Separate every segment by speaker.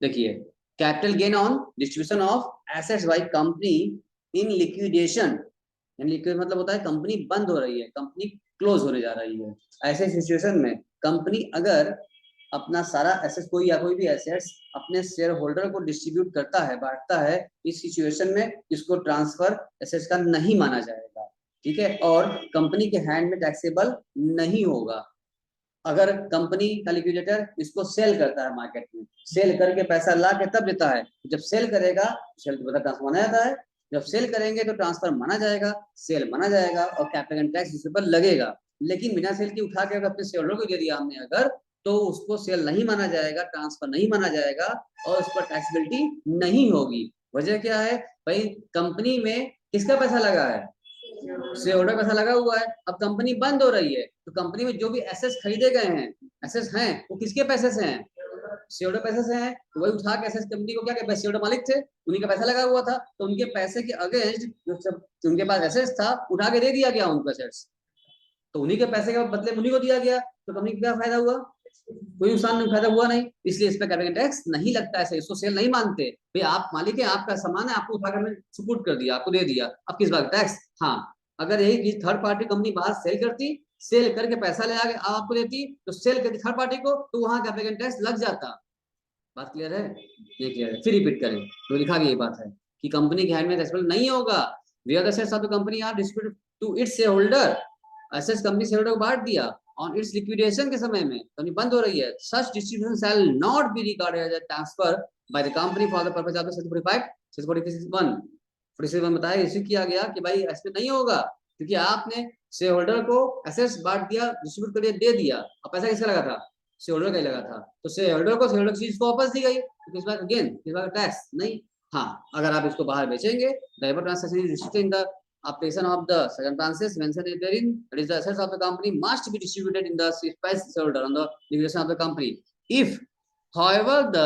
Speaker 1: देखिए, capital gain on distribution of assets by company in liquidation, liquid मतलब होता है कंपनी बंद हो रही है, कंपनी क्लोज होने जा रही है। ऐसे सिचुएशन में कंपनी अगर अपना सारा एसेट्स कोई या कोई भी एसेट्स अपने शेयर होल्डर को डिस्ट्रीब्यूट करता है, बांटता है, इस सिचुएशन में इसको ट्रांसफर एसेट्स का नहीं माना जाएगा, ठीक है, और कंपनी के हैंड में टैक्सेबल नहीं होगा। अगर कंपनी का लिक्विडेटर इसको सेल करता है मार्केट में, सेल करके पैसा ला के तब देता है, जब सेल करेगा सेल तो ट्रांसफर माना जाता है, जब सेल करेंगे तो ट्रांसफर माना जाएगा, सेल माना जाएगा और कैपिटल गेन टैक्स इसके ऊपर लगेगा। लेकिन बिना सेल की उठा के अगर अपने शेयर होल्डर को दे दिया हमने अगर, तो उसको सेल नहीं माना जाएगा, ट्रांसफर नहीं माना जाएगा और उस पर टैक्सेबिलिटी नहीं होगी। वजह क्या है भाई, कंपनी में किसका पैसा लगा है, शेयर होल्डर पैसा लगा हुआ है। अब कंपनी बंद हो रही है तो कंपनी में जो भी एसेट्स खरीदे गए हैं, एसेट्स हैं, वो किसके पैसे से हैं, शेयर होल्डर पैसे से हैं। तो वही उठा के एसेट्स कंपनी को क्या कहते हैं, शेयर होल्डर मालिक थे, उन्हीं का पैसा लगा हुआ था, तो उनके पैसे के अगेंस्ट जो सब उनके पास एसेट्स था उठा के दे दिया गया उनको एसेट्स, तो उन्हीं के पैसे के बदले उन्हीं को दिया गया, तो कंपनी को क्या फायदा हुआ, कोई नुकसान नहीं, फायदा हुआ नहीं, इसलिए इस पर कैपिटल टैक्स नहीं लगता है, इसको सेल नहीं मानते। भाई आप मालिक है, आपका सामान है, आपको उठाकर मैंने सुपुर्द कर दिया, आपको दे दिया, अब किस बात टैक्स। हाँ, अगर यही थर्ड पार्टी कंपनी बाहर सेल करती, सेल करके पैसा ले आके आपको देती, तो सेल करती थर्ड पार्टी को, तो वहां कैपिटल टैक्स लग जाता। बात क्लियर है, ये क्लियर है, फिर रिपीट करें तो लिखा गया ये बात है कि कंपनी के हैंड में टैक्सेबल नहीं होगा। Where the shares of the company are distributed to its share holder, assets company share holder को बांट दिया ऑन इट्स लिक्विडेशन के समय में कंपनी बंद हो रही है, such distribution shall not be regarded as a transfer by the company for the purpose of the 645 646 46 बताया, इसी किया गया कि भाई ऐसे नहीं होगा, क्योंकि आपने शेयर होल्डर को एसेट्स बांट दिया, डिस्ट्रीब्यूट कर दिया, दे दिया, अब पैसा किसका लगा था, शेयर होल्डर का ही लगा था, तो शेयर होल्डर को शेयर होल्डर की चीज को वापस दी गई, तो किस बार अगेन किस बार टैक्स नहीं। हाँ, अगर आप इसको बाहर बेचेंगे, divert transaction is restricted in the application of the circumstances mentioned therein, that is the assets of the company must be distributed in the space shareholder on the liquidation of the company. If, however, the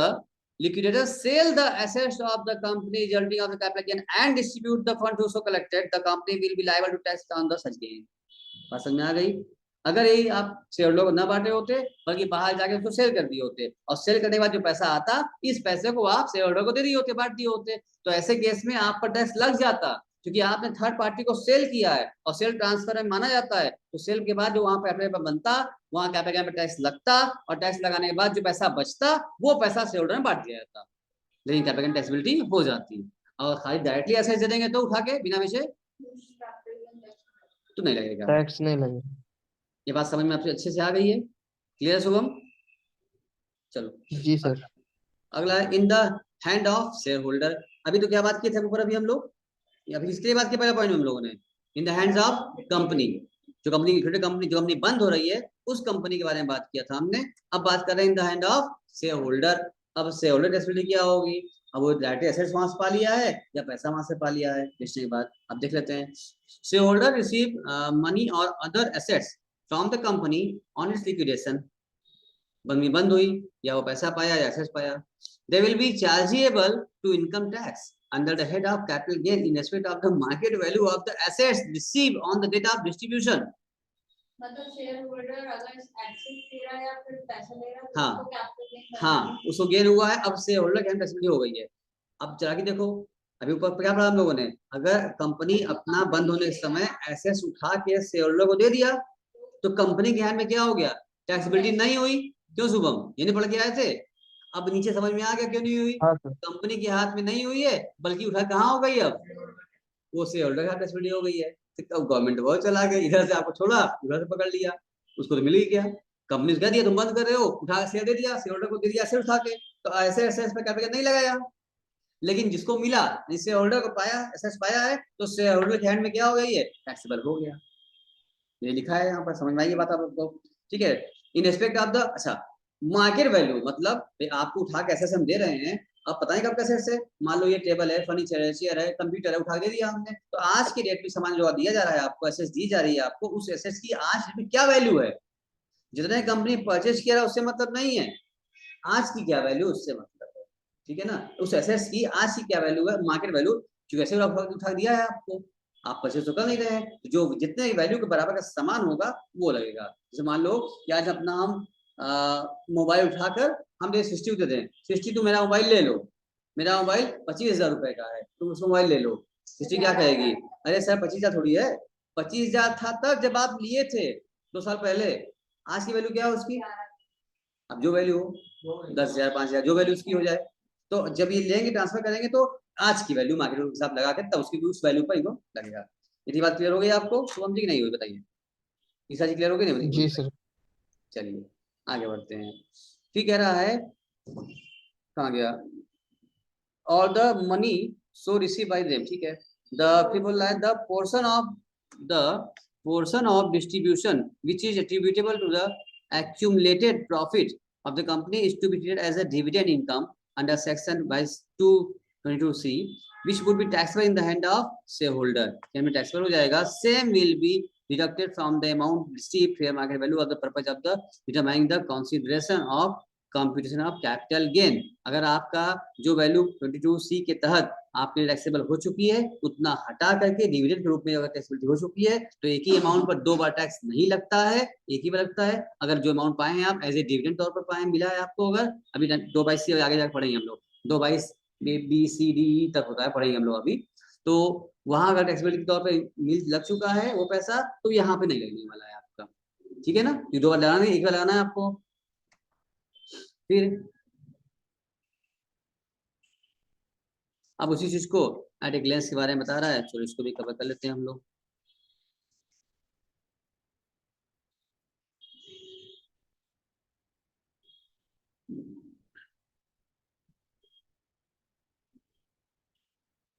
Speaker 1: liquidator sell the assets of the company resulting of the capital gain and distribute the funds so collected, the company will be liable to tax on the such gain. बात समझ में आ गई। अगर यही आप share holder को न बांटे होते, बल्कि बाहर जाके उसको सेल कर दिए होते, और सेल करने के बाद जो पैसा आता, इस पैसे को आप शेयर होल्डर को दे दिए होते, बांट दिए होते, तो ऐसे केस में आप पर टैक्स लग जाता, क्योंकि आपने थर्ड पार्टी को सेल किया है और सेल ट्रांसफर में माना जाता है, तो सेल के बाद जो वहां पे बनता, वहां कैपिटल पे टैक्स लगता, और टैक्स लगाने के बाद जो पैसा बचता वो पैसा शेयर होल्डर में बांट दिया जाता, लेकिन कैपिटल टैक्सेबिलिटी हो जाती। और खाली डायरेक्टली ऐसे दे देंगे तो उठा के बिना वजह तो नहीं लगेगा,
Speaker 2: टैक्स नहीं लगेगा।
Speaker 1: ये बात समझ में आपसे अच्छे से आ गई है, क्लियर शुभम। चलो
Speaker 2: जी सर।
Speaker 1: अगला है इन the hand of share holder. अभी तो क्या बात की थे ऊपर अभी हम लोग, अभी इसके बाद के पहला पॉइंट हम लोगों ने इन द हैंड्स ऑफ कंपनी, जो कंपनी कंपनी जो कंपनी बंद हो रही है उस कंपनी के बारे में बात किया था हमने। अब बात कर रहे हैं इन the hand of share holder. अब शेयर होल्डर टैक्सेबिलिटी क्या होगी, अब वो डायरेक्ट एसेट्स वहां से पा लिया है या पैसा वहां से पा लिया है, बेचने के बाद अब देख लेते हैं। शेयर होल्डर रिसीव मनी और other assets from the company on its liquidation, बंद हुई या वो पैसा पाया या एसेट्स पाया, they will be chargeable to income tax under the head of capital gain in respect of the market value of the assets received on the date of distribution.
Speaker 3: मतलब शेयर होल्डर अगर एक्सेस ले रहा है या फिर पैसा ले रहा है,
Speaker 1: हाँ
Speaker 3: तो कैपिटल गेन,
Speaker 1: हाँ उसको गेन हुआ है, अब शेयर होल्डर गेन टैक्सेबिलिटी हो गई है। अब चला के देखो, अभी ऊपर क्या पढ़ा हम लोगों ने, अगर कंपनी अपना बंद होने के समय एसेट्स उठा के शेयर होल्डर को दे दिया, तो कंपनी के हैंड में क्या हो गया, टैक्सेबिलिटी नहीं हुई। क्यों शुभम, ये नहीं पढ़ के आए थे, अब नीचे समझ में आ गया क्यों नहीं हुई।
Speaker 2: हाँ सर।
Speaker 1: कंपनी के हाथ में नहीं हुई है, बल्कि उठा कहाँ हो गई, अब वो शेयर होल्डर का टैक्सेबिलिटी हो गई है। तो गवर्नमेंट बहुत चला गया, इधर से आपको छोड़ा, उधर से पकड़ लिया, उसको तो मिल ही गया। कंपनी कह दिया तुम बंद कर रहे हो, उठा शेयर दे दिया, शेयर होल्डर को दे दिया शेयर उठा के, तो ऐसे ऐसे इस पर कैपिटल नहीं लगाया। लेकिन जिसको मिला, जिस शेयर होल्डर को पाया, एसेट्स पाया है, तो शेयर होल्डर के हैंड में क्या हो गई है, टैक्सेबल हो गया। ये लिखा है यहाँ पर, समझ में आई ये बात आपको, ठीक है। इन रिस्पेक्ट ऑफ द, अच्छा मार्केट वैल्यू मतलब आपको उठा के एसेट्स हम दे रहे हैं, अब पता नहीं कब का एसेट्स है, मान लो ये टेबल है, फर्नीचर है, चेयर है, कंप्यूटर है, उठा दे दिया हमने, तो आज की डेट में सामान जो दिया जा रहा है आपको, एसेट्स दी जा रही है आपको, उस एसेट्स की आज में क्या वैल्यू है, जितने कंपनी परचेज किया उससे मतलब नहीं है, आज की क्या वैल्यू उससे मतलब है, ठीक है ना। उस एसेट्स की आज की क्या वैल्यू है, मार्केट वैल्यू, क्योंकि ऐसे उठा दिया है आपको, आप परचेज तो कर नहीं रहे हैं, तो जो जितने वैल्यू के बराबर का सामान होगा वो लगेगा। जैसे मान लो कि आज अपना हम मोबाइल उठाकर हम दे 60 दे दें, 60 तुम मेरा मोबाइल ले लो, मेरा मोबाइल 25,000 रुपए का है, तुम उसको मोबाइल ले लो। 60 क्या कहेगी, अरे सर 25,000 थोड़ी है, 25,000 था तब जब आप लिए थे 2 साल पहले, आज की वैल्यू क्या है उसकी, अब जो वैल्यू हो 10,000 5,000 जो वैल्यू उसकी हो जाए, तो जब ये लेंगे ट्रांसफर करेंगे तो आज की वैल्यू मार्केट के हिसाब लगा के तब उसकी उस वैल्यू पर इनको लगेगा। इतनी बात क्लियर हो गई आपको शुभम जी की नहीं हुई, बताइए तीसरा जी क्लियर हो गई नहीं हुई
Speaker 2: जी
Speaker 1: बताइए।
Speaker 2: सर।
Speaker 1: चलिए आगे बढ़ते हैं। ठीक कह रहा है, कहाँ गया, और the money so received by them, ठीक है, the people like the portion of distribution which is attributable to the accumulated profit of the company is to be treated as a dividend income under section by 222C, which would be taxable in the hand of shareholder, यानी taxable हो जाएगा, same will be deducted from the amount received fair market value of the purpose of the determining the consideration of computation of capital gain. अगर आपका जो value 22C के तहत आपके taxable हो चुकी है उतना हटा करके डिविडेंड के रूप में अगर टैक्सेबिलिटी हो चुकी है तो एक ही अमाउंट पर 2 बार टैक्स नहीं लगता है, एक ही बार लगता है। अगर जो अमाउंट पाए हैं आप एज ए डिविडेंड तौर पर पाए मिला है आपको, अगर अभी 2/C आगे जाकर पढ़ेंगे हम लोग, 2/B B C D E तक होता है, पढ़ेंगे हम लोग अभी, तो वहां अगर टैक्सेबिलिटी के तौर पर मिल लग चुका है वो पैसा तो यहाँ पे नहीं लगने वाला है आपका, ठीक है ना, ये 2 बार लगाना है, एक बार लगाना है आपको। फिर अब उसी चीज को एट ए ग्लेंस के बारे में बता रहा है, चलो इसको भी कवर कर लेते हैं हम लोग।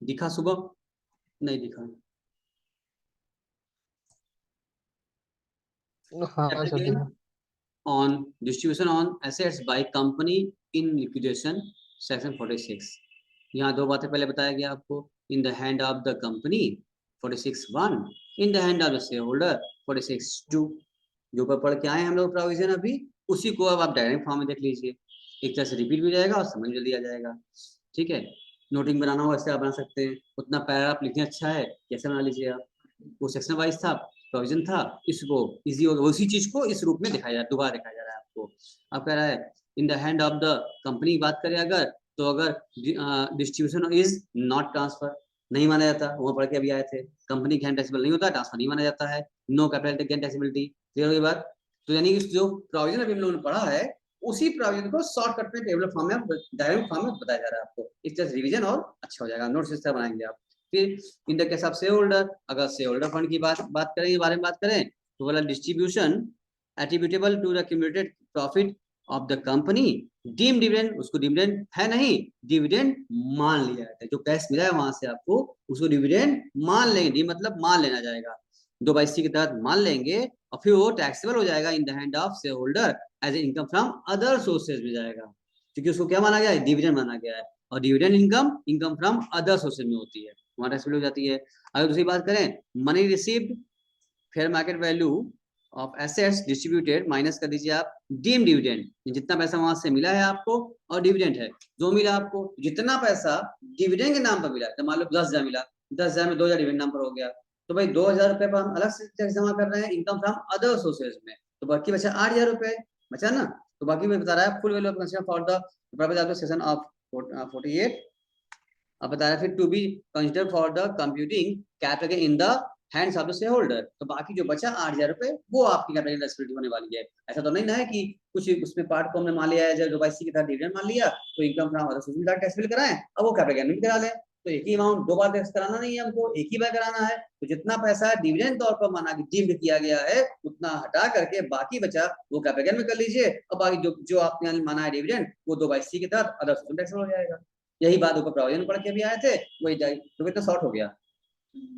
Speaker 1: दिखा सुबह, नहीं दिखा,
Speaker 2: हाँ सर देखा।
Speaker 1: On distribution on assets by company in liquidation section 46, यहाँ 2 बातें पहले बताया गया आपको, इन the hand of the company 46(1), in the hand of the share holder 46(2), जो ऊपर पढ़ के आए हम लोग प्रोविजन अभी, उसी को अब आप डायरेक्ट फॉर्म में देख लीजिए, एक तरह से रिपीट भी जाएगा और समझ में दिया जाएगा, ठीक है। नोटिंग बनाना हो ऐसे आप बना सकते हैं, उतना पैराग्राफ लिखना अच्छा है कैसे बना लीजिए आप, वो सेक्शन वाइज था, प्रोविजन था, इसको इजी होगा, उसी चीज को इस रूप में दिखाया दोबारा दिखाया जा रहा है आपको। आप कह रहा है इन the hand of the company की बात करें अगर, तो अगर डिस्ट्रीब्यूशन इज नॉट ट्रांसफर नहीं माना जाता, वहां पढ़ के अभी आए थे, कंपनी के हैंड टैक्सेबल नहीं होता, ट्रांसफर नहीं माना जाता है, no capital gain taxability, clear हुई बात। तो यानी कि जो प्रोविजन अभी हम लोगों ने पढ़ा है उसी प्रोविजन को शॉर्टकट में टेबल फॉर्म में डायरेक्ट फॉर्म में बताया जा रहा है आपको, इस तरह से रिवीजन और अच्छा हो जाएगा, नोट्स इस तरह बनाएंगे आप। फिर in the case of share holder, अगर शेयर होल्डर फंड की बात करें, बारे में बात करें तो बोला distribution attributable to the accumulated profit of the company, deem dividend, उसको डिविडेंड है नहीं, डिविडेंड मान लिया जाता है, जो कैश मिला है वहां से आपको उसको डिविडेंड मान लेंगे, डी मतलब मान लेना जाएगा, 2/C के तहत मान लेंगे और फिर वो टैक्सेबल हो जाएगा in the hand of share holder as a income from other sources में जाएगा, क्योंकि उसको क्या माना गया है, डिविडेंड माना गया है, और dividend income from other sources में होती है, वहां टैक्सेबल हो जाती है। अगर दूसरी बात करें, money received fair market value of assets distributed minus कर दीजिए आप डीम डिविडेंड, जितना पैसा वहां से मिला है आपको और डिविडेंड है जो मिला आपको, जितना पैसा डिविडेंड के नाम पर मिला है, तो मान लो 10,000 मिला, 10,000 में 2,000 डिविडेंड नाम पर हो गया, तो भाई 2,000 रुपए पर हम अलग से टैक्स जमा कर रहे हैं इनकम फ्रॉम अदर सोर्सेज में, तो बाकी बचा 8,000 रुपए बचा ना, तो बाकी में बता रहा है full value of consider for the purpose of the section of 48, अब बता रहा है फिर to be consider for the computing capital in the hands of the share holder, तो बाकी जो बचा 8,000 रुपए वो आपकी कैपिटल रेस्पॉन्सिबिलिटी होने वाली है। ऐसा तो नहीं ना है कि कुछ उसमें पार्ट को हमने मान लिया है, जब 2/C के तहत डिविडेंड मान लिया तो इनकम फ्रॉम अदर सोर्सेज में टैक्स बिल कराएं, अब वो कैपिटल गेन भी करा लें, तो एक ही अमाउंट 2 बार टैक्स कराना नहीं है हमको, एक ही बार कराना है, तो जितना पैसा डिविडेंड तौर पर माना कि डीम्ड किया गया है उतना हटा करके बाकी बचा वो कैपिटल गेन में कर लीजिए, और बाकी जो आपने माना है डिविडेंड वो 2/C के तहत अदर सोर्सेज में टैक्स हो जाएगा। यही बात ऊपर प्रोविजन पढ़ के भी आए थे, वही तो कितना शॉर्ट हो गया।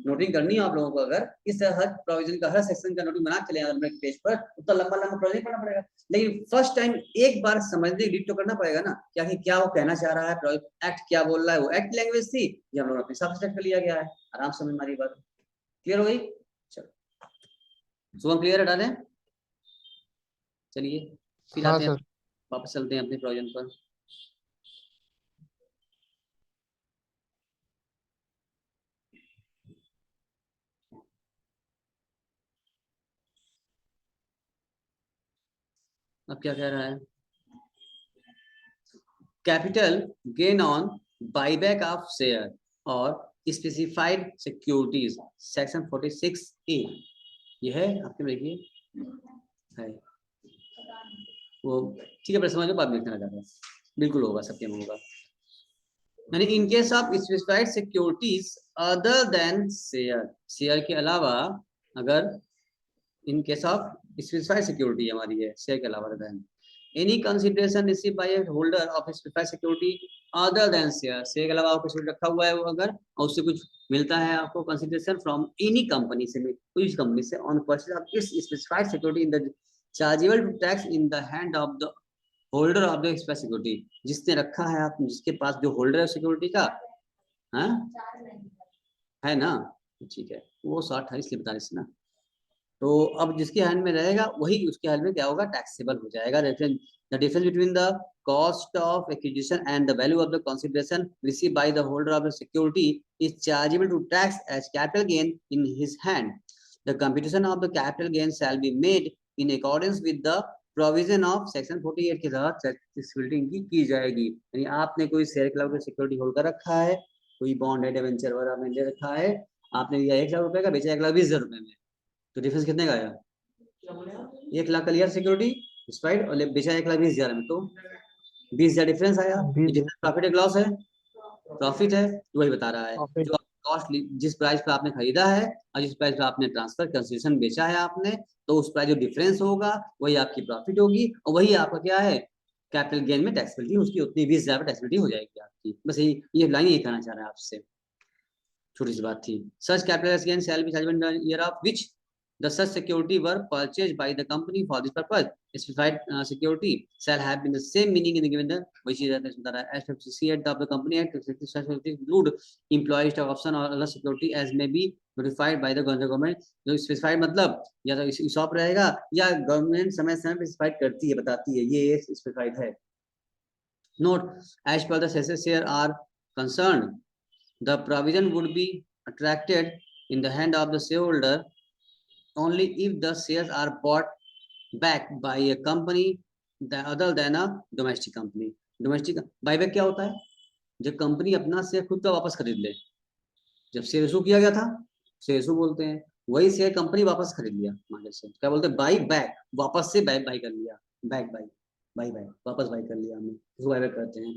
Speaker 1: नोटिंग करनी है आप लोगों को, अगर इस तरह हर प्रोविजन का हर सेक्शन का नोटिंग बना चले अपने पेज पर, उतना लंबा लंबा प्रोविजन पढ़ना पड़ेगा, लेकिन फर्स्ट टाइम एक बार समझने रीड तो करना पड़ेगा ना, क्या कि क्या वो कहना चाह रहा है, एक्ट क्या बोल रहा है, वो एक्ट लैंग्वेज थी ये हम लोग अपने हिसाब से कर लिया गया है, आराम से समझ हमारी बात क्लियर हो गई। चलो सुबह क्लियर हटा दें, चलिए फिर
Speaker 2: हाँ
Speaker 1: आते हैं,
Speaker 2: सर।
Speaker 1: वापस चलते हैं अपने प्रोविजन पर। अब क्या कह रहा है, capital gain on buyback of share और स्पेसिफाइड सिक्योरिटीज सेक्शन 46A। ये है आपके में, देखिए है वो, ठीक है, पर समझ लो, बाद में लिखना चाहता है, बिल्कुल होगा, सबके में होगा। यानी in case of specified securities other than share, share के अलावा, अगर in case of specified security हमारी है शेयर के अलावा, then any consideration receive by a holder of specified security other than share, share के अलावा आपको कुछ रखा हुआ है वो, अगर और उससे कुछ मिलता है आपको कंसिडरेशन फ्रॉम एनी कंपनी से, कोई कंपनी से, ऑन परचेज ऑफ इस specified security in the chargeable to tax in the hand of the holder of the specified security, जिसने रखा है आप, जिसके पास जो होल्डर है सिक्योरिटी का, हाँ है ना, ठीक है, वो 60 है इसलिए बता रहे ना। तो अब जिसके हैंड में रहेगा वही उसके हैंड में क्या होगा, टैक्सेबल हो जाएगा। The difference between the cost of acquisition and the value of the consideration receive by the holder of the security is chargeable to tax as capital gain in his hand. The computation of the capital gain shall be made in accordance with the provision of section 48 के तहत taxability इनकी की जाएगी। यानी आपने कोई share club की security hold कर रखा है, कोई बॉन्ड है, डिबेंचर वगैरह में ले रखा है, आपने दिया 1 लाख रुपए का, बेचा 1,20,000 रुपए में, तो डिफरेंस कितने का आया, 1 लाख का लिया सिक्योरिटी स्पाइड और बेचा 1,20,000 में, तो 20,000 डिफरेंस आया। प्रॉफिट है लॉस है, प्रॉफिट है, तो वही बता रहा है जो कॉस्ट जिस प्राइस पे आपने खरीदा है और जिस प्राइस पे आपने ट्रांसफर कंसेशन बेचा है आपने, तो उस प्राइस जो डिफरेंस होगा वही आपकी प्रॉफिट होगी, और वही आपका क्या है, कैपिटल गेन में टैक्सेबिलिटी उसकी उतनी 20,000 टैक्सेबिलिटी हो जाएगी आपकी। बस ये लाइन यही कहना चाह रहा है आपसे, छोटी सी बात थी। Such capital gain shall be chargeable in the year of which the such security were purchased by the company for this purpose. Specified security shall have been the same meaning in the given the which is as associate of the company act include employee stock option or other security as may be notified by the government। जो specified मतलब या तो ESOP रहेगा या government समय समय पे specified करती है, बताती है, ये स्पेसिफाइड है। Note, as per the share are concerned, the provision would be attracted in the hand of the shareholder only if the shares are bought back by a company other than a domestic company। domestic buyback क्या होता है, जब company अपना share खुद का वापस खरीद ले, जब शेयर इशू किया गया था शेयर इशू बोलते हैं, वही शेयर कंपनी वापस खरीद लिया मार्केट से, क्या बोलते हैं, बाई बैक, वापस से बाई बाई कर लिया, बैक बाई बाई बाई वापस बाई कर लिया हमने, इसको बायबैक करते हैं।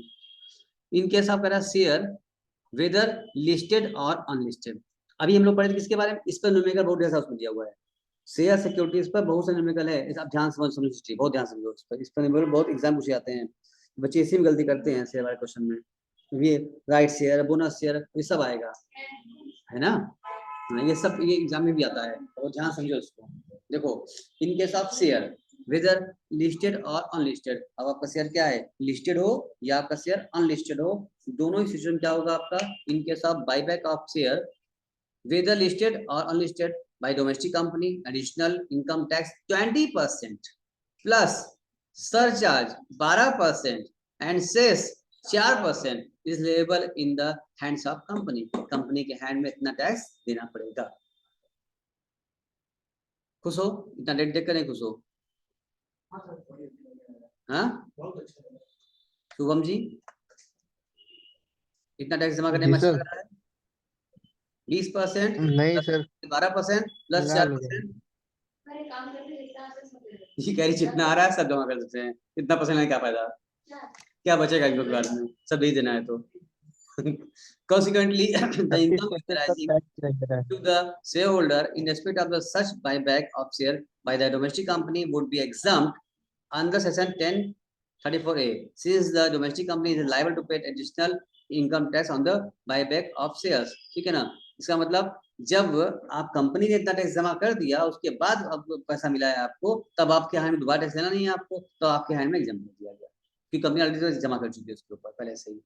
Speaker 1: इन केस ऑफ करा शेयर वेदर लिस्टेड और अनलिस्टेड, अभी हम लोग पढ़े थे किसके बारे में, इस पर न्यूमेरिकल बहुत ढेर सारा उसमें दिया हुआ है, शेयर सिक्योरिटीज पर बहुत सारे न्यूमेरिकल है, आप ध्यान समझ बहुत ध्यान समझो इस पर न्यूमेरिकल बहुत एग्जाम पूछे जाते हैं, बच्चे इसी में गलती करते हैं शेयर वाले क्वेश्चन में, ये राइट शेयर, बोनस शेयर, ये सब आएगा, है ना, ये सब ये एग्जाम में भी आता है, तो ध्यान समझो इसको। देखो, in case of share whether listed और अनलिस्टेड, अब आपका शेयर क्या है, लिस्टेड हो या आपका शेयर अनलिस्टेड हो, दोनों ही सिचुएशन क्या होगा आपका, इन case of buyback of share whether listed or unlisted by domestic company, additional income tax 20% plus surcharge 12% and cess 4% is liable in the hands of company। Company के hand में इतना tax देना पड़ेगा। खुश हो, इतना डेट देख कर नहीं खुश हो, हाँ शुभम जी, इतना टैक्स जमा करने में अच्छा लग रहा है, 20%
Speaker 2: नहीं सर,
Speaker 1: 12% प्लस 4%, ये कह रही जितना आ रहा है सब जमा कर सकते हैं, इतना परसेंट नहीं, क्या फायदा, क्या बचेगा इनको के बाद में, सब दे देना है तो। Consequently, the income arising to the shareholder in respect of the such buyback of share by the domestic company would be exempt under section 1034A, since the domestic company is liable to pay additional income tax on the buyback of shares। ठीक है ना, इसका मतलब जब आप company ने इतना tax जमा कर दिया, उसके बाद अब पैसा मिला है आपको, तब आपके हैंड में दोबारा टैक्स देना नहीं है आपको, तो आपके हैंड में एग्जाम कर दिया गया, क्योंकि कंपनी ऑलरेडी जमा कर चुकी है उसके ऊपर पहले से ही।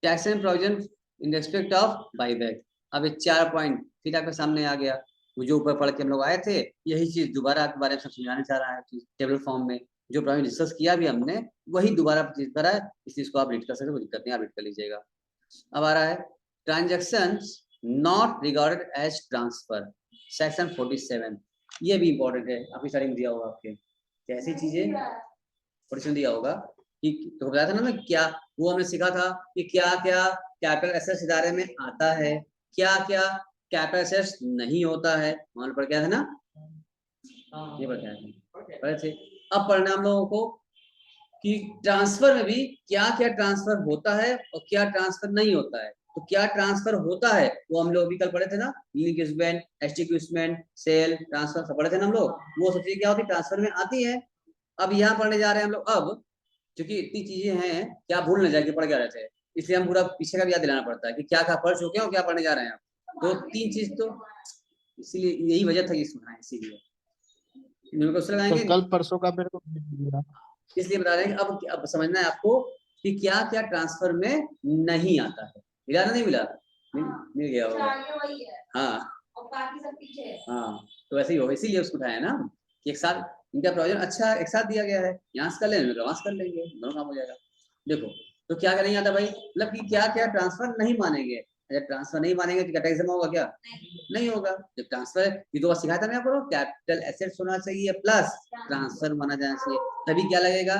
Speaker 1: Tax and provision in respect of buyback, अब ये 4 पॉइंट फिर आपके सामने आ गया, वो जो ऊपर पढ़ के हम लोग आए थे, यही चीज दोबारा आपके बारे में सब समझाने चाह रहा है, टेबल फॉर्म में जो प्रोविजन डिस्कस किया भी हमने, वही दोबारा चीज करा है, इस चीज को आप रीड कर सकते हो, कोई दिक्कत नहीं, आप रीड कर लीजिएगा। अब आ रहा है transactions not regarded as transfer, section 47, ये भी इंपॉर्टेंट है, आपकी स्टार्टिंग दिया होगा आपके, कैसी चीजें पोर्शन दिया होगा कि तो बताया था ना मैं क्या, वो हमने सीखा था कि क्या क्या कैपिटल एसेट्स इदारे में आता है, क्या क्या कैपिटल एसेट्स नहीं होता है, वहां पर क्या था ना, ये बताया था पढ़े थे। अब पढ़ना हम लोगों को कि ट्रांसफर में भी क्या क्या ट्रांसफर होता है और क्या ट्रांसफर नहीं होता है। तो क्या ट्रांसफर होता है वो हम लोग भी कल पढ़े थे ना, लिंक्विडमेंट, एस्टिक्यूसमेंट, सेल ट्रांसफर सब पढ़े थे ना हम लोग। वो सब चीजें क्या होती है ट्रांसफर में आती है। अब यहाँ पढ़ने जा रहे हैं हम लोग, अब क्योंकि इतनी चीजें हैं क्या भूल न जाए कि पढ़ क्या रहे थे, इसलिए हम पूरा पीछे का भी याद दिलाना पड़ता है कि क्या क्या पढ़ चुके हैं और क्या पढ़ने जा रहे हैं। तो तीन चीज तो इसीलिए यही वजह था कि सुना है, इसीलिए क्वेश्चन
Speaker 2: तो
Speaker 1: लगाएंगे।
Speaker 2: कल परसों का मेरे को
Speaker 1: इसलिए बता रहे हैं कि अब समझना है आपको कि क्या क्या ट्रांसफर में नहीं आता है। मिला ना, नहीं मिला? मिल गया होगा।
Speaker 3: आगे वही है
Speaker 1: हाँ
Speaker 3: और बाकी सब पीछे है।
Speaker 1: हाँ, तो वैसे ही होगा, इसीलिए उसको उठाया ना कि एक साथ इनका प्रोविजन अच्छा एक साथ दिया गया है, यहाँ से कर लेंगे वहां से कर लेंगे, दोनों काम हो जाएगा। देखो तो क्या क्या नहीं आता भाई, मतलब कि क्या क्या ट्रांसफर नहीं मानेंगे। अगर ट्रांसफर नहीं मानेंगे तो कैटेगरी जमा होगा क्या? नहीं होगा। जब ट्रांसफर, ये तो बात सिखाया था मैं आपको, कैपिटल एसेट्स होना चाहिए प्लस ट्रांसफर माना जाना चाहिए, तभी क्या लगेगा